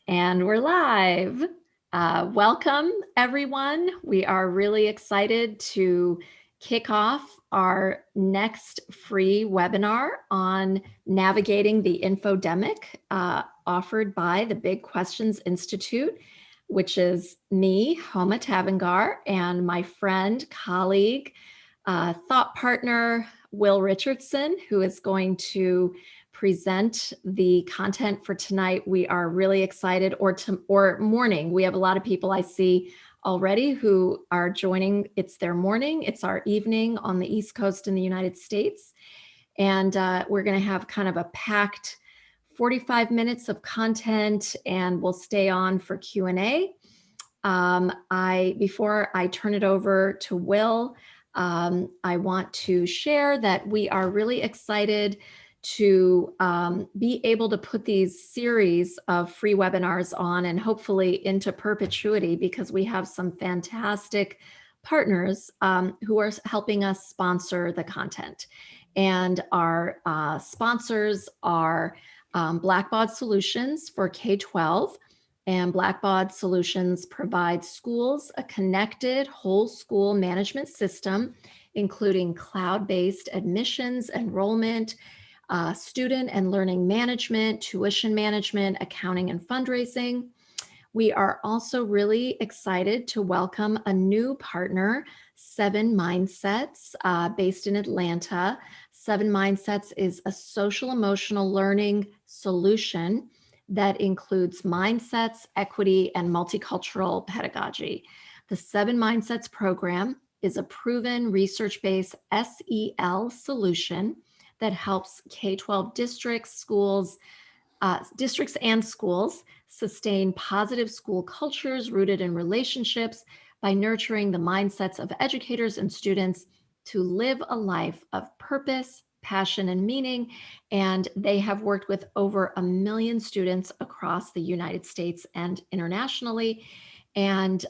And we're live. Welcome, everyone. We are really excited to kick off our next free webinar on navigating the infodemic offered by the Big Questions Institute, which is me, Homa Tavangar, and my friend, colleague, thought partner, Will Richardson, who is going to present the content for tonight. We are really excited, or morning. We have a lot of people I see already who are joining. It's their morning, it's our evening on the East Coast in the United States. And we're going to have kind of a packed 45 minutes of content, and we'll stay on for Q&A. Before I turn it over to Will, I want to share that we are really excited to be able to put these series of free webinars on and hopefully into perpetuity, because we have some fantastic partners who are helping us sponsor the content. And our sponsors are Blackbaud Solutions for K-12. And Blackbaud Solutions provides schools a connected whole school management system, including cloud-based admissions, enrollment, student and learning management, tuition management, accounting, and fundraising. We are also really excited to welcome a new partner, 7 Mindsets, based in Atlanta. 7 Mindsets is a social emotional learning solution that includes mindsets, equity, and multicultural pedagogy. The 7 Mindsets program is a proven research-based SEL solution that helps K-12 districts and schools sustain positive school cultures rooted in relationships by nurturing the mindsets of educators and students to live a life of purpose, passion, and meaning. And they have worked with over 1 million students across the United States and internationally. And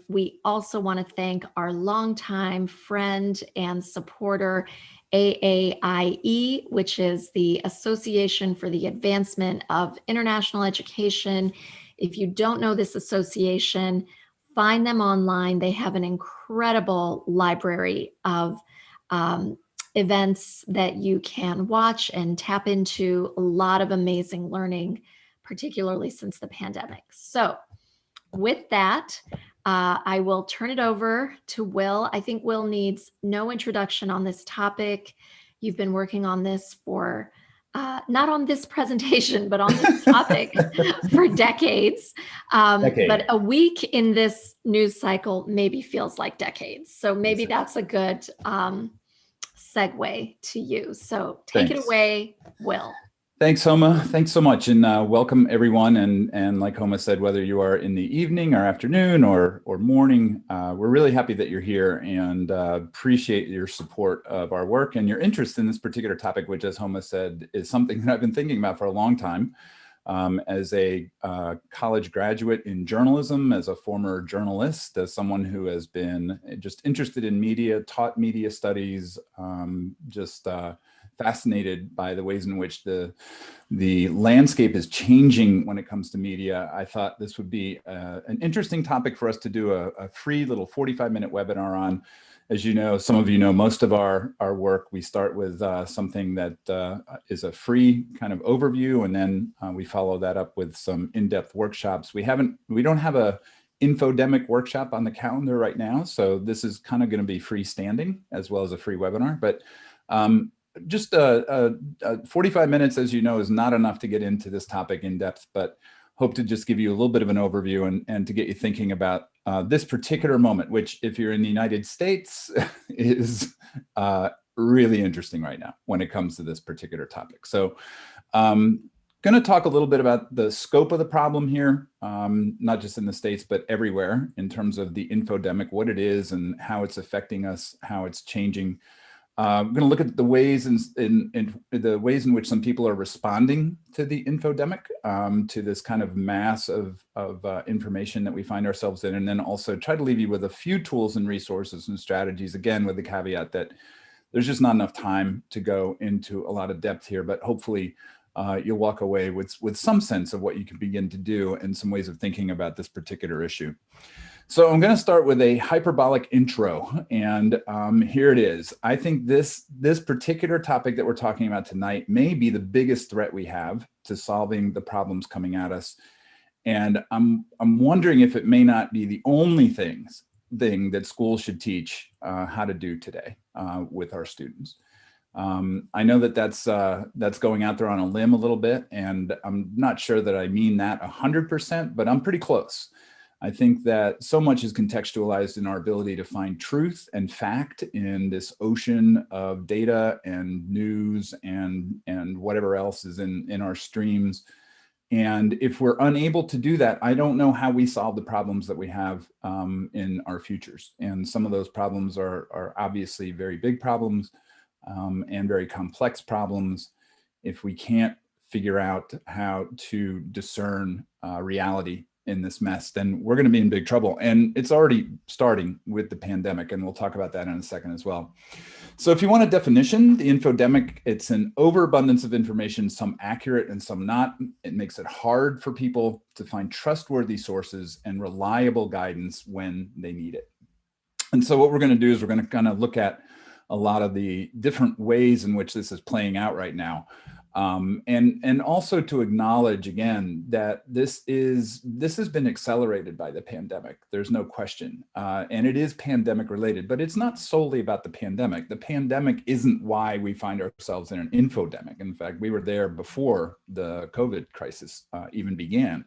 we also want to thank our longtime friend and supporter, AAIE, which is the Association for the Advancement of International Education. If you don't know this association, find them online. They have an incredible library of events that you can watch and tap into. A lot of amazing learning, particularly since the pandemic. So with that, I will turn it over to Will. I think Will needs no introduction on this topic. You've been working on this for, not on this presentation, but on this topic for decades. But a week in this news cycle maybe feels like decades. So maybe that's a good segue to you. So take it away, Will. Thanks, Homa. Thanks so much, and welcome everyone. And like Homa said, whether you are in the evening or afternoon or morning, we're really happy that you're here and appreciate your support of our work and your interest in this particular topic, which, as Homa said, is something that I've been thinking about for a long time. As a college graduate in journalism, as a former journalist, as someone who has been just interested in media, taught media studies, fascinated by the ways in which the landscape is changing when it comes to media, I thought this would be an interesting topic for us to do a free little 45-minute webinar on. As you know, some of you know, most of our work, we start with something that is a free kind of overview, and then we follow that up with some in-depth workshops. We don't have a Infodemic workshop on the calendar right now, so this is kind of going to be freestanding as well as a free webinar. But just 45 minutes, as you know, is not enough to get into this topic in depth, but hope to just give you a little bit of an overview and to get you thinking about this particular moment, which, if you're in the United States, is really interesting right now when it comes to this particular topic. So going to talk a little bit about the scope of the problem here, not just in the States, but everywhere, in terms of the infodemic, what it is and how it's affecting us, how it's changing. I'm going to look at the ways in which some people are responding to the infodemic, to this kind of mass of information that we find ourselves in, and then also try to leave you with a few tools and resources and strategies, again, with the caveat that there's just not enough time to go into a lot of depth here, but hopefully you'll walk away with some sense of what you can begin to do and some ways of thinking about this particular issue. So I'm going to start with a hyperbolic intro, and here it is. I think this particular topic that we're talking about tonight may be the biggest threat we have to solving the problems coming at us. And I'm wondering if it may not be the only thing that schools should teach how to do today with our students. I know that that's going out there on a limb a little bit, and I'm not sure that I mean that 100%, but I'm pretty close. I think that so much is contextualized in our ability to find truth and fact in this ocean of data and news and whatever else is in our streams. And if we're unable to do that, I don't know how we solve the problems that we have in our futures. And some of those problems are obviously very big problems and very complex problems. If we can't figure out how to discern reality in this mess, then we're going to be in big trouble. And it's already starting with the pandemic, and we'll talk about that in a second as well. So if you want a definition, the infodemic, it's an overabundance of information, some accurate and some not. It makes it hard for people to find trustworthy sources and reliable guidance when they need it. And so what we're going to do is we're going to kind of look at a lot of the different ways in which this is playing out right now. And also to acknowledge again that this has been accelerated by the pandemic. There's no question, and it is pandemic related, but it's not solely about the pandemic. The pandemic isn't why we find ourselves in an infodemic. In fact, we were there before the COVID crisis even began.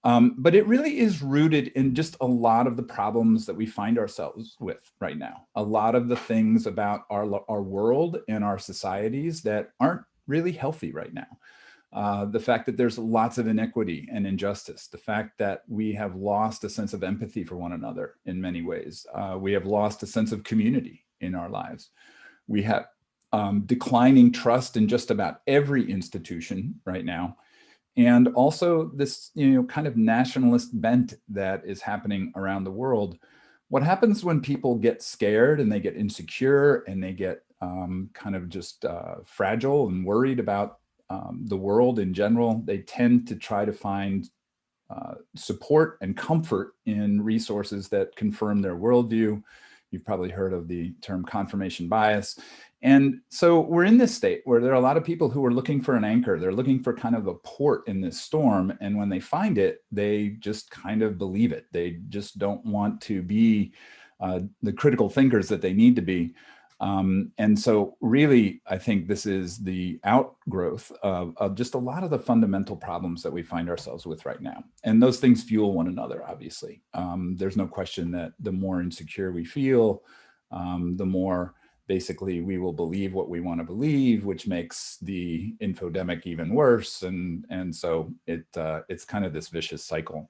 But it really is rooted in just a lot of the problems that we find ourselves with right now. A lot of the things about our world and our societies that aren't really healthy right now. The fact that there's lots of inequity and injustice, the fact that we have lost a sense of empathy for one another in many ways. We have lost a sense of community in our lives. We have declining trust in just about every institution right now. And also this, kind of nationalist bent that is happening around the world. What happens when people get scared and they get insecure and they get kind of just fragile and worried about the world in general, they tend to try to find support and comfort in resources that confirm their worldview. You've probably heard of the term confirmation bias. And so we're in this state where there are a lot of people who are looking for an anchor. They're looking for kind of a port in this storm. And when they find it, they just kind of believe it. They just don't want to be the critical thinkers that they need to be. And so really, I think this is the outgrowth of just a lot of the fundamental problems that we find ourselves with right now. And those things fuel one another, obviously. There's no question that the more insecure we feel, the more basically we will believe what we want to believe, which makes the infodemic even worse. And so it's kind of this vicious cycle.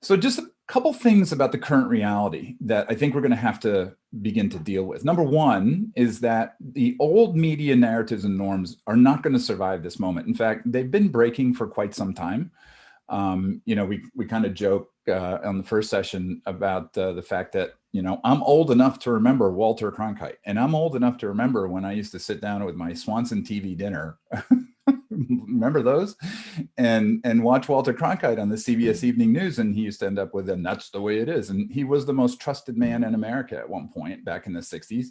So just a couple things about the current reality that I think we're going to have to begin to deal with. Number one is that the old media narratives and norms are not going to survive this moment. In fact, they've been breaking for quite some time. We kind of joke on the first session about the fact that, I'm old enough to remember Walter Cronkite, and I'm old enough to remember when I used to sit down with my Swanson TV dinner. Remember those? And watch Walter Cronkite on the CBS Evening News, and he used to end up with, and that's the way it is. And he was the most trusted man in America at one point back in the 60s.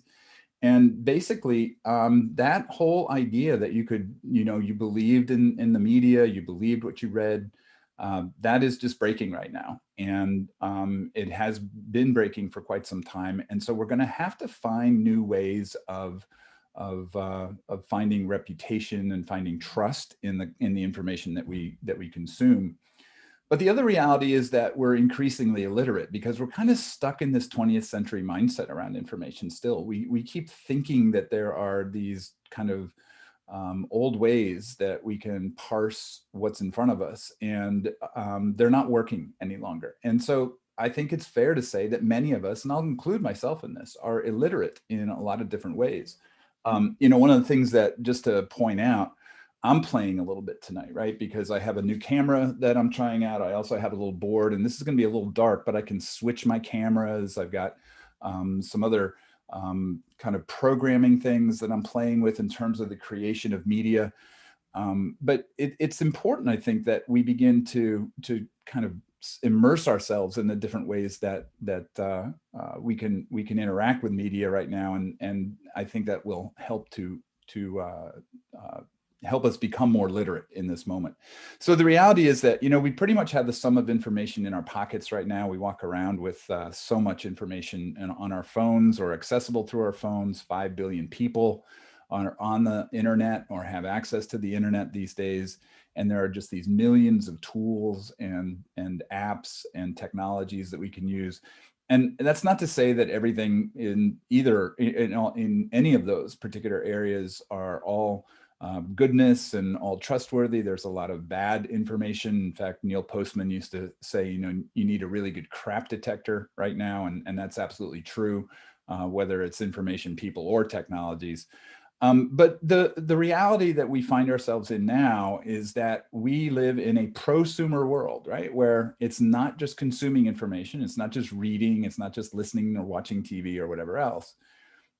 And basically, that whole idea that you could, you believed in the media, you believed what you read, that is just breaking right now. And it has been breaking for quite some time. And so we're going to have to find new ways of finding reputation and finding trust in the information that we consume. But the other reality is that we're increasingly illiterate because we're kind of stuck in this 20th century mindset around information still. We keep thinking that there are these kind of old ways that we can parse what's in front of us, and they're not working any longer. And so I think it's fair to say that many of us, and I'll include myself in this, are illiterate in a lot of different ways. One of the things that, just to point out, I'm playing a little bit tonight, right? Because I have a new camera that I'm trying out. I also have a little board, and this is going to be a little dark, but I can switch my cameras. I've got some other kind of programming things that I'm playing with in terms of the creation of media. But it's important, I think, that we begin to kind of immerse ourselves in the different ways that we can interact with media right now, and I think that will help to help us become more literate in this moment. So the reality is that, we pretty much have the sum of information in our pockets right now. We walk around with so much information on our phones or accessible through our phones. 5 billion people on the internet or have access to the internet these days. And there are just these millions of tools and apps and technologies that we can use. And that's not to say that everything in any of those particular areas are all goodness and all trustworthy. There's a lot of bad information. In fact, Neil Postman used to say, you need a really good crap detector right now. And that's absolutely true, whether it's information, people, or technologies. But the reality that we find ourselves in now is that we live in a prosumer world, right? Where it's not just consuming information, it's not just reading, it's not just listening or watching TV or whatever else,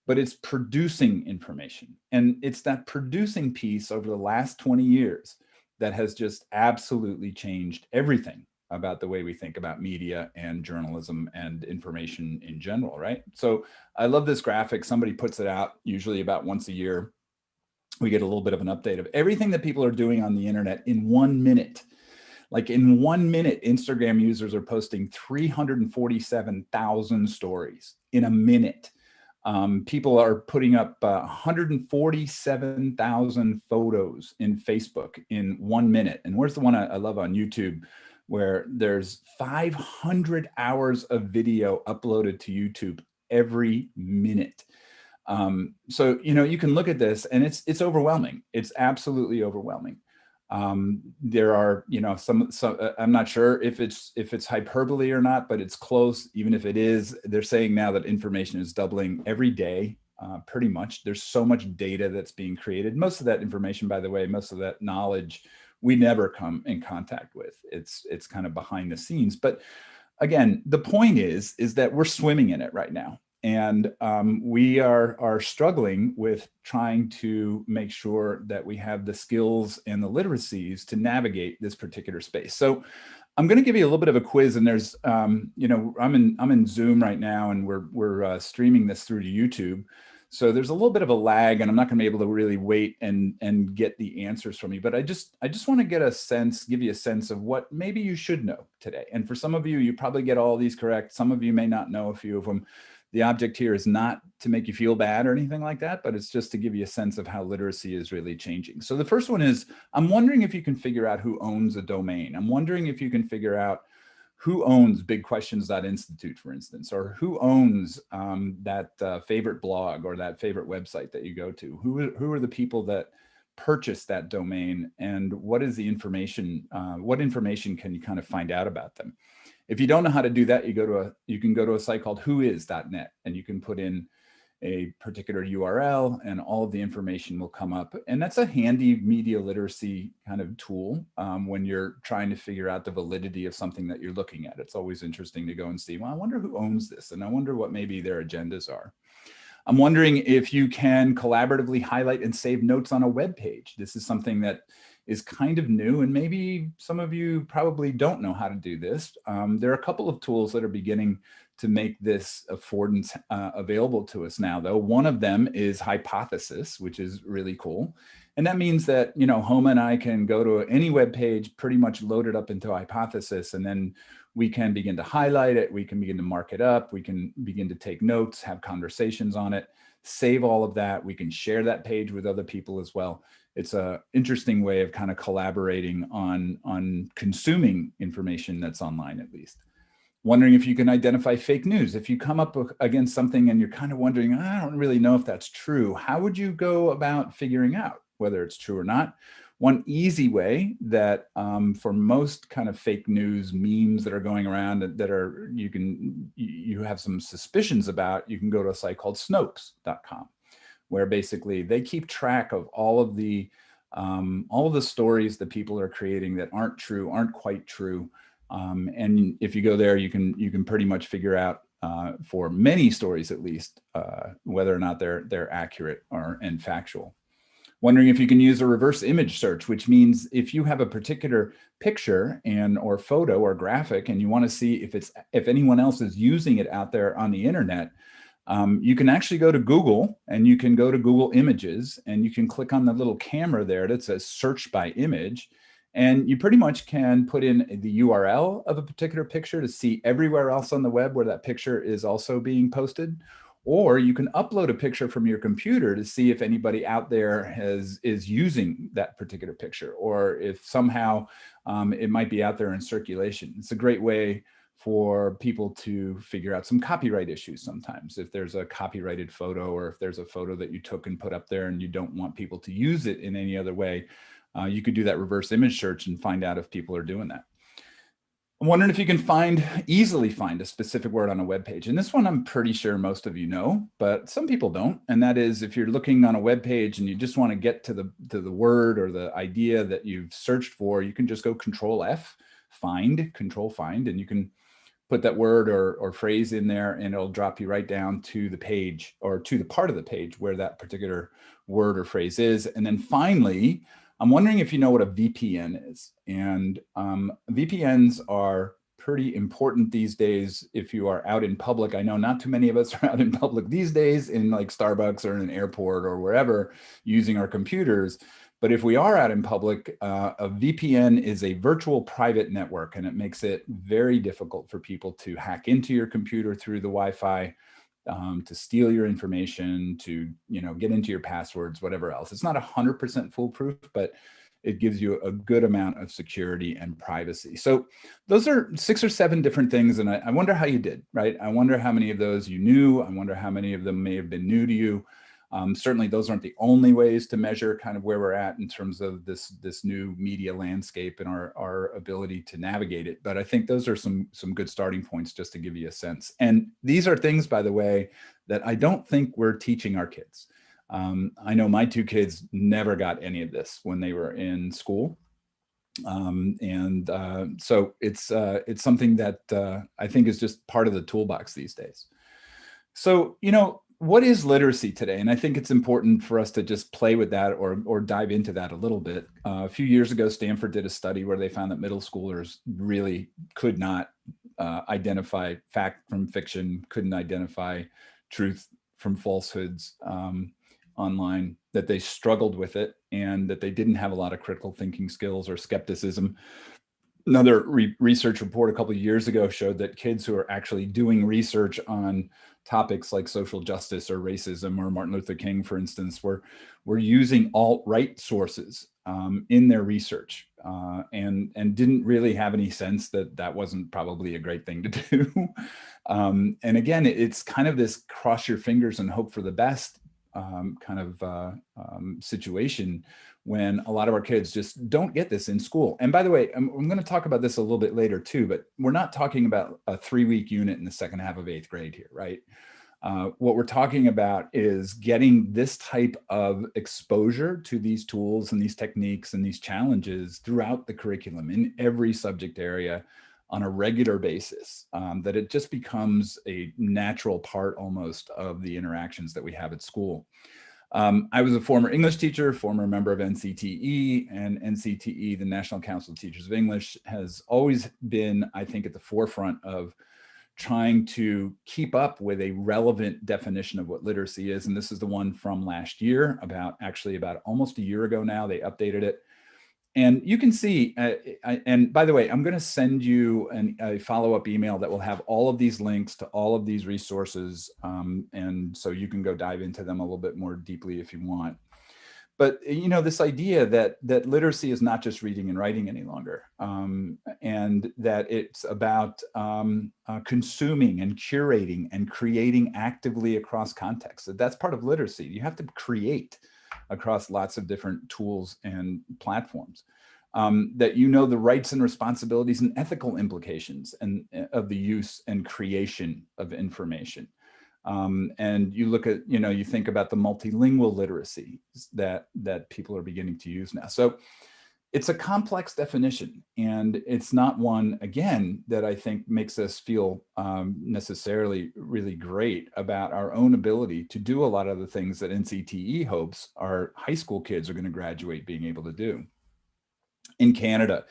but it's producing information. And it's that producing piece over the last 20 years that has just absolutely changed everything about the way we think about media and journalism and information in general, right? So I love this graphic. Somebody puts it out usually about once a year. We get a little bit of an update of everything that people are doing on the internet in 1 minute. Like in 1 minute, Instagram users are posting 347,000 stories in a minute. People are putting up 147,000 photos in Facebook in 1 minute. And where's the one I love on YouTube, where there's 500 hours of video uploaded to YouTube every minute. So, you can look at this and it's overwhelming. It's absolutely overwhelming. There are, some I'm not sure if it's hyperbole or not, but it's close. Even if it is, they're saying now that information is doubling every day, pretty much. There's so much data that's being created. Most of that information, by the way, most of that knowledge, we never come in contact with. It's kind of behind the scenes. But again, the point is that we're swimming in it right now. And we are struggling with trying to make sure that we have the skills and the literacies to navigate this particular space. So I'm going to give you a little bit of a quiz. And there's, I'm in Zoom right now, and we're streaming this through to YouTube. So there's a little bit of a lag, and I'm not going to be able to really wait and get the answers from you. But I just want to give you a sense of what maybe you should know today. And for some of you, you probably get all these correct. Some of you may not know a few of them. The object here is not to make you feel bad or anything like that, but it's just to give you a sense of how literacy is really changing. So the first one is, I'm wondering if you can figure out who owns a domain. I'm wondering if you can figure out who owns bigquestions.institute, for instance, or who owns that favorite blog or that favorite website that you go to. Who are the people that purchase that domain, and what is the information? What information can you kind of find out about them? If you don't know how to do that, you can go to a site called whois.net, and you can put in a particular URL and all of the information will come up. And that's a handy media literacy kind of tool when you're trying to figure out the validity of something that you're looking at. It's always interesting to go and see, well, I wonder who owns this, and I wonder what maybe their agendas are. I'm wondering if you can collaboratively highlight and save notes on a web page. This is something that is kind of new, and maybe some of you probably don't know how to do this. There are a couple of tools that are beginning to make this affordance available to us now, though. One of them is Hypothesis, which is really cool. And that means that, Homa and I can go to any web page, pretty much load it up into Hypothesis, and then we can begin to highlight it. We can begin to mark it up. We can begin to take notes, have conversations on it, save all of that. We can share that page with other people as well. It's an interesting way of kind of collaborating on consuming information that's online, at least. Wondering if you can identify fake news. If you come up against something and you're kind of wondering, I don't really know if that's true, how would you go about figuring out whether it's true or not? One easy way that for most kind of fake news memes that are going around that are you have some suspicions about, you can go to a site called Snopes.com, where basically they keep track of all of the stories that people are creating that aren't quite true. And if you go there, you can pretty much figure out for many stories, at least, whether or not they're accurate and factual. Wondering if you can use a reverse image search, which means if you have a particular picture or photo or graphic and you want to see if anyone else is using it out there on the internet, you can actually go to Google and you can go to Google Images and you can click on the little camera there that says search by image. And you pretty much can put in the URL of a particular picture to see everywhere else on the web where that picture is also being posted. Or you can upload a picture from your computer to see if anybody out there is using that particular picture, or if somehow it might be out there in circulation. It's a great way for people to figure out some copyright issues sometimes. If there's a copyrighted photo, or if there's a photo that you took and put up there and you don't want people to use it in any other way, you could do that reverse image search and find out if people are doing that. I'm wondering if you can easily find a specific word on a web page. And this one I'm pretty sure most of you know, but some people don't. And that is, if you're looking on a web page and you just want to get to the word or the idea that you've searched for, you can just go Control F, Control Find, and you can put that word or phrase in there, and it'll drop you right down to the page, or to the part of the page where that particular word or phrase is. And then finally, I'm wondering if you know what a VPN is. And VPNs are pretty important these days if you are out in public. I know not too many of us are out in public these days in like Starbucks or in an airport or wherever using our computers. But if we are out in public, a VPN is a virtual private network, and it makes it very difficult for people to hack into your computer through the Wi-Fi, to steal your information, to get into your passwords, whatever else. It's not 100% foolproof, but it gives you a good amount of security and privacy. So those are 6 or 7 different things, and I wonder how you did, right? I wonder how many of those you knew. I wonder how many of them may have been new to you. Certainly those aren't the only ways to measure kind of where we're at in terms of this new media landscape and our ability to navigate it. But I think those are some good starting points just to give you a sense. And these are things, by the way, that I don't think we're teaching our kids. I know my 2 kids never got any of this when they were in school. So it's something that I think is just part of the toolbox these days. So, what is literacy today? And I think it's important for us to just play with that or dive into that a little bit. A few years ago, Stanford did a study where they found that middle schoolers really could not identify fact from fiction, couldn't identify truth from falsehoods online, that they struggled with it, and that they didn't have a lot of critical thinking skills or skepticism. Another research report a couple of years ago showed that kids who are actually doing research on topics like social justice or racism or Martin Luther King, for instance, were using alt-right sources in their research, and didn't really have any sense that wasn't probably a great thing to do. And again, it's kind of this cross your fingers and hope for the best kind of situation when a lot of our kids just don't get this in school. And by the way, I'm going to talk about this a little bit later too, but we're not talking about a 3-week unit in the second half of 8th grade here, right? What we're talking about is getting this type of exposure to these tools and these techniques and these challenges throughout the curriculum in every subject area on a regular basis, that it just becomes a natural part almost of the interactions that we have at school. I was a former English teacher, former member of NCTE, and NCTE, the National Council of Teachers of English, has always been, I think, at the forefront of trying to keep up with a relevant definition of what literacy is. And this is the one from last year, about almost a year ago now, they updated it. And you can see, and by the way, I'm going to send you a follow-up email that will have all of these links to all of these resources. And so you can go dive into them a little bit more deeply if you want. But, this idea that literacy is not just reading and writing any longer, and that it's about consuming and curating and creating actively across contexts. That's part of literacy. You have to create across lots of different tools and platforms, that the rights and responsibilities and ethical implications of the use and creation of information. And you look at, you think about the multilingual literacy that people are beginning to use now. So it's a complex definition, and it's not one, again, that I think makes us feel necessarily really great about our own ability to do a lot of the things that NCTE hopes our high school kids are going to graduate being able to do. In Canada,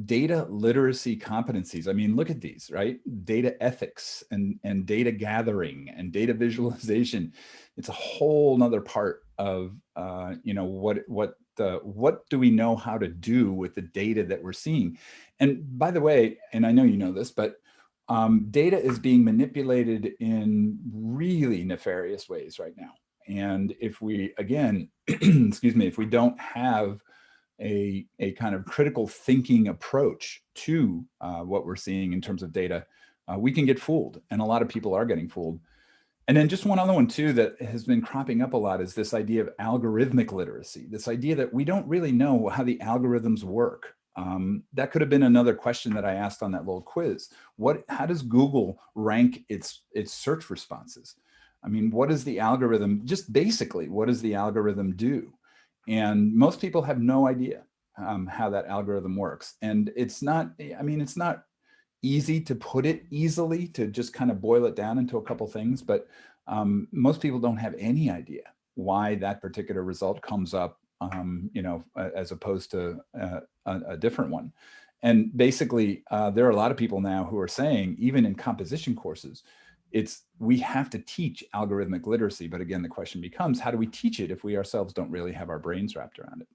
data literacy competencies. I mean, look at these, right? Data ethics and data gathering and data visualization. It's a whole nother part of, what do we know how to do with the data that we're seeing? And by the way, and I know you know this, but data is being manipulated in really nefarious ways right now. And if we, again, excuse me, if we don't have a kind of critical thinking approach to what we're seeing in terms of data, we can get fooled. And a lot of people are getting fooled. And then just one other one too that has been cropping up a lot is this idea of algorithmic literacy, this idea that we don't really know how the algorithms work. That could have been another question that I asked on that little quiz. How does Google rank its search responses? I mean, what is the algorithm, just basically, what does the algorithm do? And most people have no idea how that algorithm works. And it's not, I mean, it's not easy to put it easily, to just kind of boil it down into a couple things, but most people don't have any idea why that particular result comes up, as opposed to a different one. And basically, there are a lot of people now who are saying, even in composition courses, we have to teach algorithmic literacy. But again, the question becomes, how do we teach it if we ourselves don't really have our brains wrapped around it?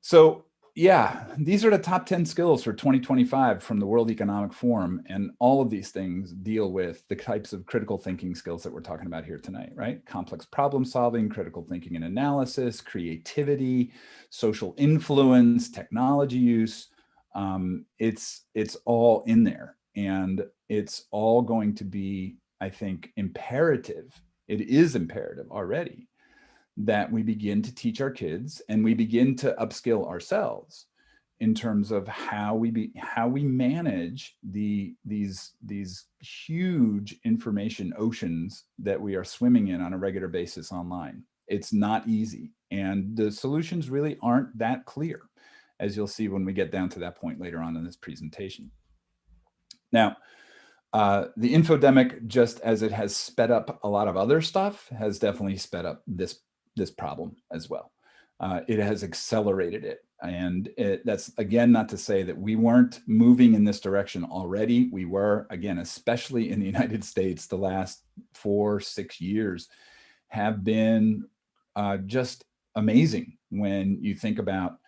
So yeah, these are the top 10 skills for 2025 from the World Economic Forum. And all of these things deal with the types of critical thinking skills that we're talking about here tonight, right? Complex problem solving, critical thinking and analysis, creativity, social influence, technology use. It's all in there. And it's all going to be, I think, imperative. It is imperative already that we begin to teach our kids and we begin to upskill ourselves in terms of how we manage these huge information oceans that we are swimming in on a regular basis online. It's not easy, and the solutions really aren't that clear, as you'll see when we get down to that point later on in this presentation. Now, the infodemic, just as it has sped up a lot of other stuff, has definitely sped up this problem as well. It has accelerated it. And that's, again, not to say that we weren't moving in this direction already. We were, again, especially in the United States, the last 4-6 years have been just amazing when you think about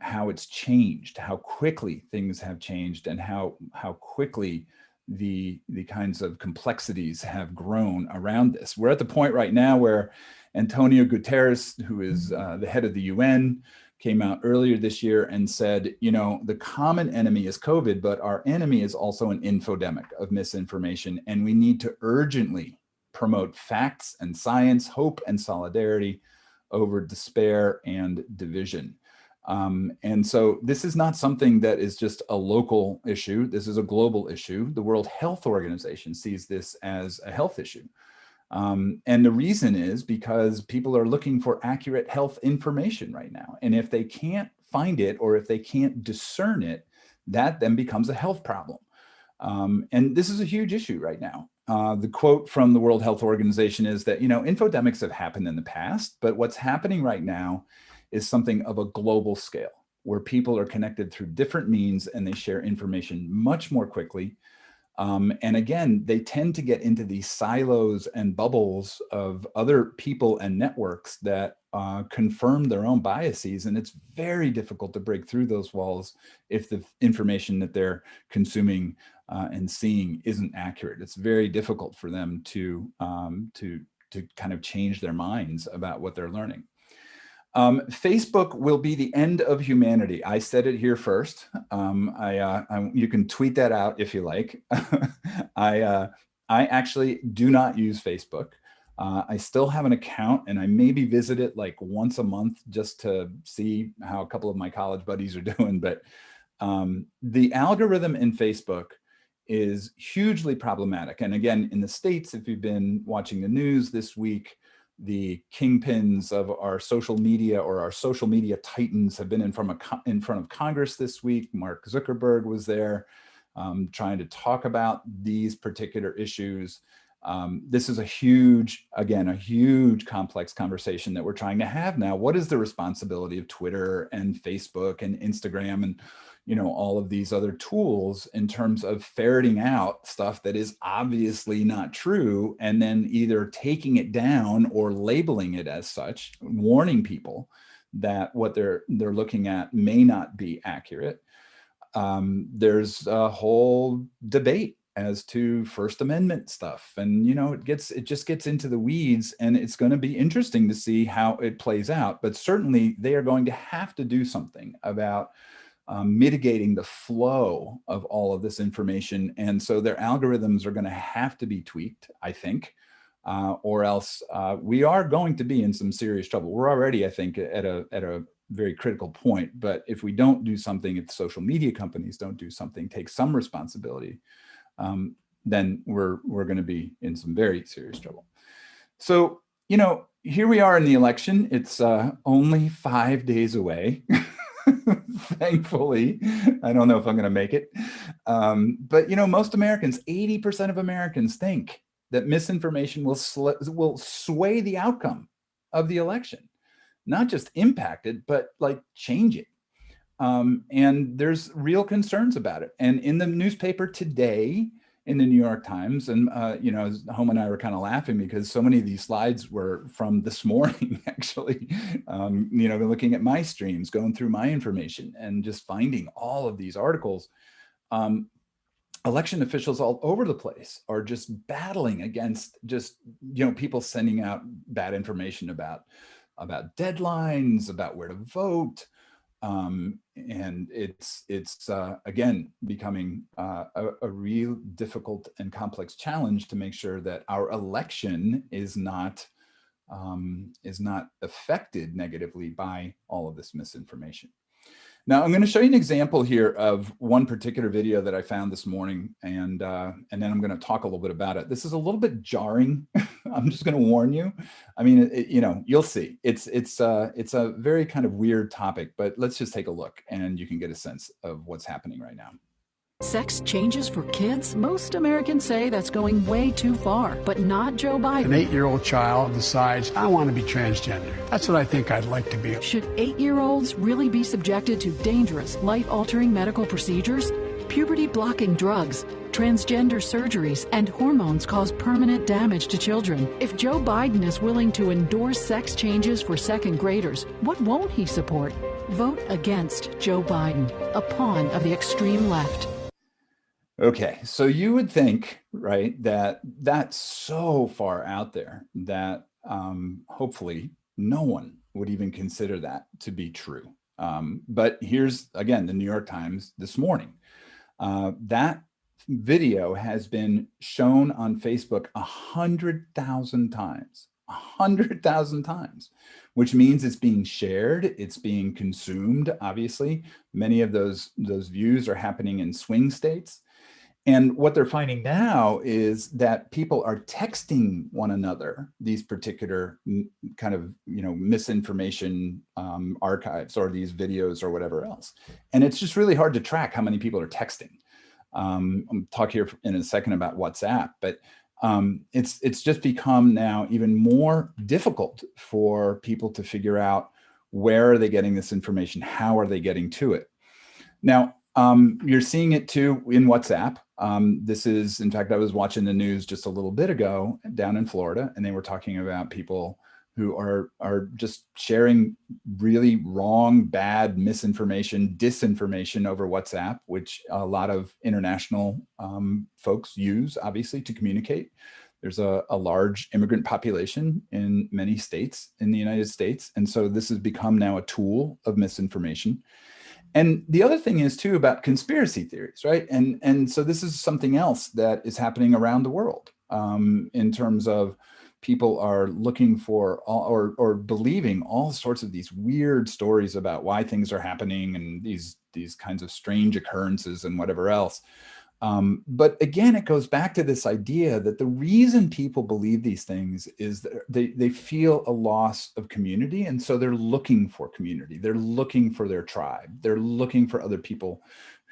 how it's changed, how quickly things have changed, and how quickly the kinds of complexities have grown around this. We're at the point right now where Antonio Guterres, who is the head of the UN, came out earlier this year and said, the common enemy is COVID, but our enemy is also an infodemic of misinformation, and we need to urgently promote facts and science, hope and solidarity over despair and division. And so this is not something that is just a local issue. This is a global issue. The World Health Organization sees this as a health issue. And the reason is because people are looking for accurate health information right now. And if they can't find it, or if they can't discern it, that then becomes a health problem. And this is a huge issue right now. The quote from the World Health Organization is that, infodemics have happened in the past, but what's happening right now is something of a global scale, where people are connected through different means and they share information much more quickly. And again, they tend to get into these silos and bubbles of other people and networks that confirm their own biases. And it's very difficult to break through those walls if the information that they're consuming and seeing isn't accurate. It's very difficult for them to kind of change their minds about what they're learning. Facebook will be the end of humanity. I said it here first. You can tweet that out if you like. I actually do not use Facebook. I still have an account, and I maybe visit it like once a month just to see how a couple of my college buddies are doing. But the algorithm in Facebook is hugely problematic. And again, in the States, if you've been watching the news this week, the kingpins of our social media, or our social media titans, have been in front of Congress this week. Mark Zuckerberg was there, trying to talk about these particular issues. This is a huge complex conversation that we're trying to have now. What is the responsibility of Twitter and Facebook and Instagram and all of these other tools in terms of ferreting out stuff that is obviously not true, and then either taking it down or labeling it as such, warning people that what they're looking at may not be accurate. There's a whole debate as to First Amendment stuff, and it just gets into the weeds, and it's going to be interesting to see how it plays out. But certainly they are going to have to do something about mitigating the flow of all of this information. And so their algorithms are going to have to be tweaked, I think, or else we are going to be in some serious trouble. We're already, I think, at a very critical point. But if we don't do something, if the social media companies don't do something, take some responsibility, then we're going to be in some very serious trouble. So, here we are in the election. It's only 5 days away. Thankfully, I don't know if I'm going to make it. But, most Americans, 80% of Americans think that misinformation will sway the outcome of the election, not just impact it, but like change it. And there's real concerns about it. And in the newspaper today, in the New York Times, and Home and I were kind of laughing because so many of these slides were from this morning, actually. Looking at my streams, going through my information, and just finding all of these articles. Election officials all over the place are just battling against just people sending out bad information about deadlines, about where to vote. And it's again becoming a real difficult and complex challenge to make sure that our election is not affected negatively by all of this misinformation. Now, I'm going to show you an example here of one particular video that I found this morning, and then I'm going to talk a little bit about it. This is a little bit jarring. I'm just going to warn you. I mean, you'll see. It's a very kind of weird topic, but let's just take a look, and you can get a sense of what's happening right now. Sex changes for kids? Most Americans say that's going way too far, but not Joe Biden. An 8-year-old child decides, I want to be transgender. That's what I think I'd like to be. Should 8-year-olds really be subjected to dangerous, life-altering medical procedures? Puberty-blocking drugs, transgender surgeries, and hormones cause permanent damage to children. If Joe Biden is willing to endorse sex changes for second graders, what won't he support? Vote against Joe Biden, a pawn of the extreme left. Okay, so you would think, right, that that's so far out there that hopefully no one would even consider that to be true. But here's, again, the New York Times this morning. That video has been shown on Facebook 100,000 times. 100,000 times, which means it's being shared, it's being consumed, obviously. Many of those views are happening in swing states. And what they're finding now is that people are texting one another these particular kind of, misinformation archives or these videos or whatever else. And it's just really hard to track how many people are texting. I'll talk here in a second about WhatsApp, but it's just become now even more difficult for people to figure out where are they getting this information, how are they getting to it. Now, you're seeing it too in WhatsApp. This is, in fact, I was watching the news just a little bit ago down in Florida, and they were talking about people who are just sharing really wrong, bad misinformation, disinformation over WhatsApp, which a lot of international folks use, obviously, to communicate. There's a large immigrant population in many states in the United States. And so this has become now a tool of misinformation. And the other thing is too about conspiracy theories, right? And so this is something else that is happening around the world in terms of people are looking for or believing all sorts of these weird stories about why things are happening and these kinds of strange occurrences and whatever else. But again, it goes back to this idea that the reason people believe these things is that they feel a loss of community. And so they're looking for community. They're looking for their tribe. They're looking for other people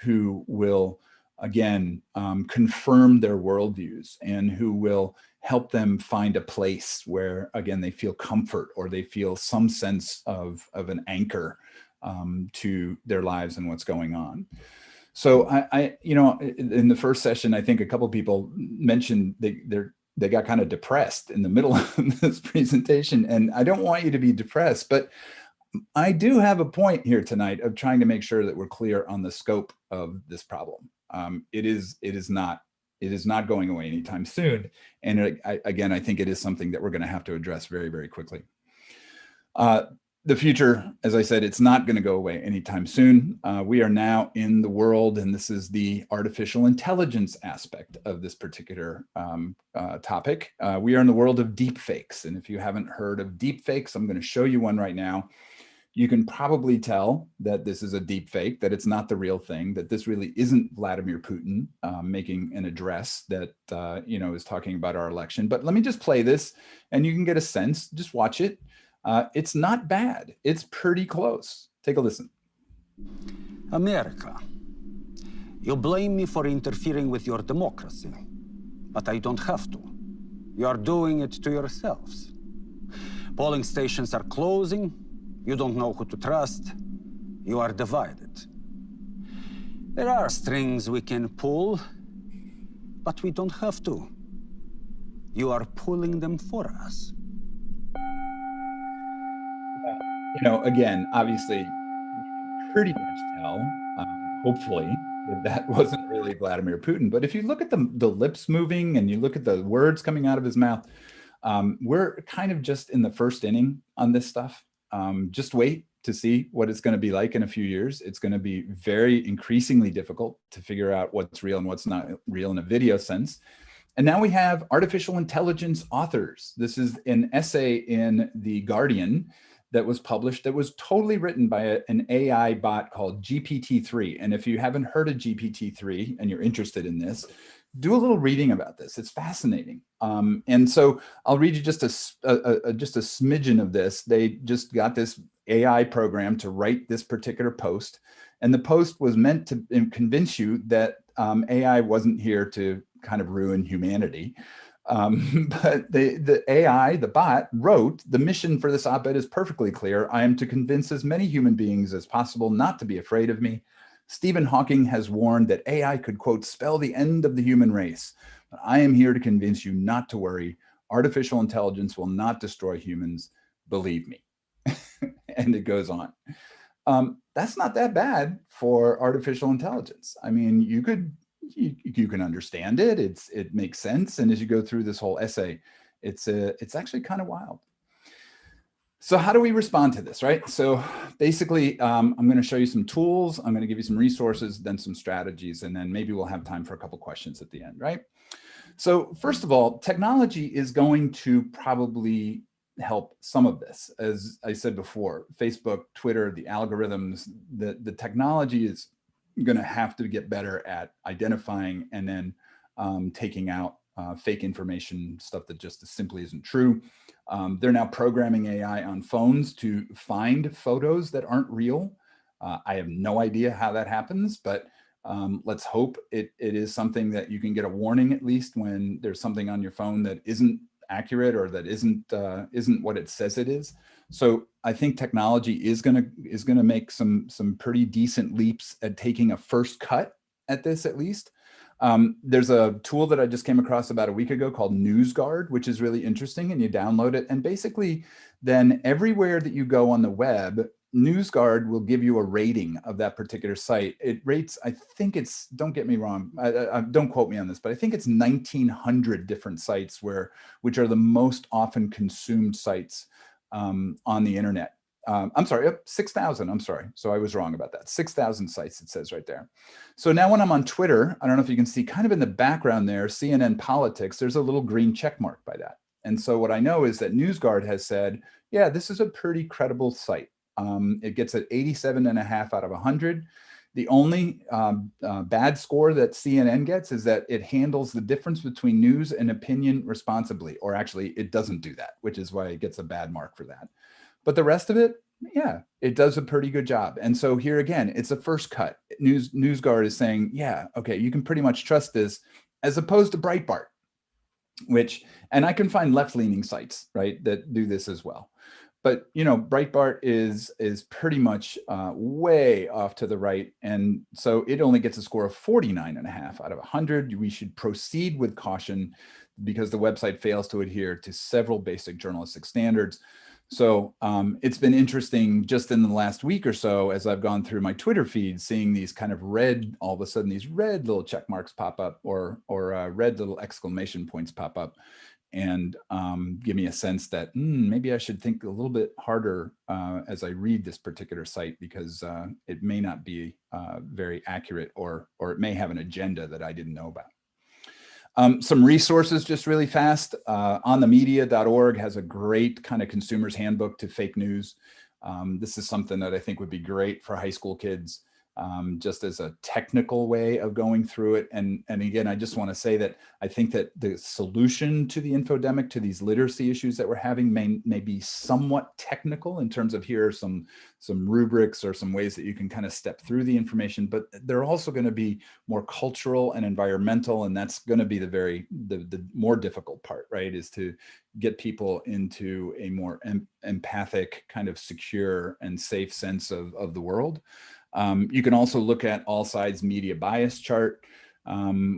who will, again, confirm their worldviews and who will help them find a place where, again, they feel comfort or they feel some sense of an anchor to their lives and what's going on. So you know, in the first session, I think a couple of people mentioned they got kind of depressed in the middle of this presentation, and I don't want you to be depressed, but I do have a point here tonight of trying to make sure that we're clear on the scope of this problem. It is not going away anytime soon, and again, I think it is something that we're going to have to address very, very quickly. The future, as I said, it's not going to go away anytime soon. We are now in the world, and this is the artificial intelligence aspect of this particular topic. We are in the world of deep fakes. And if you haven't heard of deep fakes, I'm going to show you one right now. You can probably tell that this is a deep fake, that it's not the real thing, that this really isn't Vladimir Putin making an address that you know, is talking about our election. But let me just play this and you can get a sense. Just watch it. It's not bad. It's pretty close. Take a listen. America, you blame me for interfering with your democracy, but I don't have to. You are doing it to yourselves. Polling stations are closing. You don't know who to trust. You are divided. There are strings we can pull, but we don't have to. You are pulling them for us. You know, again, obviously, you can pretty much tell, hopefully, that wasn't really Vladimir Putin. But if you look at the lips moving and you look at the words coming out of his mouth, we're kind of just in the first inning on this stuff. Just wait to see what it's going to be like in a few years. It's going to be very increasingly difficult to figure out what's real and what's not real in a video sense. And now we have artificial intelligence authors. This is an essay in The Guardian that was published that was totally written by an AI bot called GPT-3. And if you haven't heard of GPT-3 and you're interested in this, do a little reading about this. It's fascinating. And so I'll read you just a smidgen of this. They just got this AI program to write this particular post. And the post was meant to convince you that AI wasn't here to kind of ruin humanity. But the AI, the bot, wrote, "The mission for this op-ed is perfectly clear. I am to convince as many human beings as possible not to be afraid of me. Stephen Hawking has warned that AI could, quote, spell the end of the human race. But I am here to convince you not to worry. Artificial intelligence will not destroy humans. Believe me." And it goes on. That's not that bad for artificial intelligence. I mean, you can understand it. It makes sense. And as you go through this whole essay, it's actually kind of wild. So how do we respond to this, right? So basically, I'm going to show you some tools. I'm going to give you some resources, then some strategies, and then maybe we'll have time for a couple questions at the end, right? So first of all, technology is going to probably help some of this. As I said before, Facebook, Twitter, the algorithms, the technology is going to have to get better at identifying and then taking out fake information, stuff that just simply isn't true. They're now programming AI on phones to find photos that aren't real. I have no idea how that happens, but let's hope it is something that you can get a warning at least when there's something on your phone that isn't accurate or that isn't what it says it is. So I think technology is gonna make some pretty decent leaps at taking a first cut at this at least. There's a tool that I just came across about a week ago called NewsGuard, which is really interesting, and you download it. And basically then everywhere that you go on the web, NewsGuard will give you a rating of that particular site. It rates, I think it's, don't get me wrong, don't quote me on this, but I think it's 1,900 different sites which are the most often consumed sites on the internet. I'm sorry, 6,000, I'm sorry. So I was wrong about that. 6,000 sites, it says right there. So now when I'm on Twitter, I don't know if you can see kind of in the background there, CNN Politics, there's a little green check mark by that. And so what I know is that NewsGuard has said, yeah, this is a pretty credible site. It gets an 87.5 out of 100. The only bad score that CNN gets is that it handles the difference between news and opinion responsibly, or actually it doesn't do that, which is why it gets a bad mark for that. But the rest of it, yeah, it does a pretty good job. And so here again, it's a first cut. NewsGuard is saying, yeah, okay, you can pretty much trust this, as opposed to Breitbart, which, and I can find left-leaning sites, right, that do this as well. But, you know, Breitbart is pretty much way off to the right. And so it only gets a score of 49.5 out of 100. We should proceed with caution because the website fails to adhere to several basic journalistic standards. So it's been interesting just in the last week or so, as I've gone through my Twitter feed, seeing these kind of red, all of a sudden these red little check marks pop up, or red little exclamation points pop up, and give me a sense that maybe I should think a little bit harder as I read this particular site, because it may not be very accurate, or it may have an agenda that I didn't know about. Some resources just really fast. onthemedia.org has a great kind of consumer's handbook to fake news. This is something that I think would be great for high school kids, just as a technical way of going through it. And again, I just want to say that I think that the solution to the infodemic, to these literacy issues that we're having, may be somewhat technical in terms of, here are some rubrics or some ways that you can kind of step through the information, but they're also going to be more cultural and environmental. And that's going to be the more difficult part, right? Is to get people into a more empathic, kind of secure and safe sense of the world. You can also look at All Sides Media Bias chart,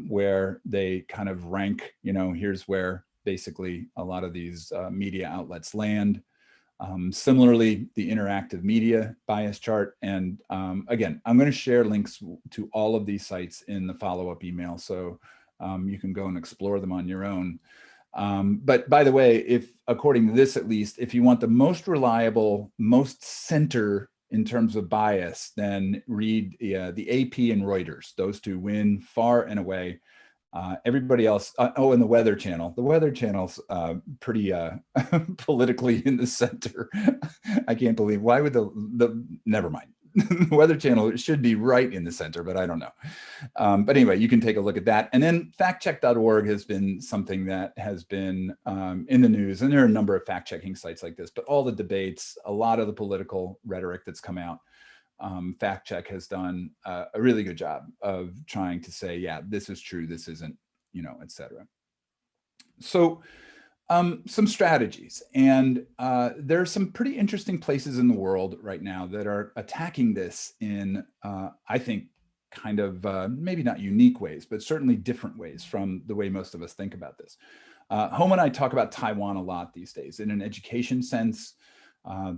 where they kind of rank, you know, here's where basically a lot of these media outlets land. Similarly, the Interactive Media Bias chart. And again, I'm going to share links to all of these sites in the follow-up email, so you can go and explore them on your own. But by the way, if, according to this at least, if you want the most reliable, most center in terms of bias, then read the AP and Reuters. Those two win far and away. Everybody else, oh, and the Weather Channel. The Weather Channel's pretty politically in the center. I can't believe, why would never mind. The Weather Channel should be right in the center, but I don't know. But anyway, you can take a look at that. And then factcheck.org has been something that has been in the news. And there are a number of fact-checking sites like this, but all the debates, a lot of the political rhetoric that's come out, Fact Check has done a really good job of trying to say, yeah, this is true, this isn't, you know, et cetera. So some strategies, and there are some pretty interesting places in the world right now that are attacking this in, I think, kind of maybe not unique ways, but certainly different ways from the way most of us think about this. Home and I talk about Taiwan a lot these days. In an education sense,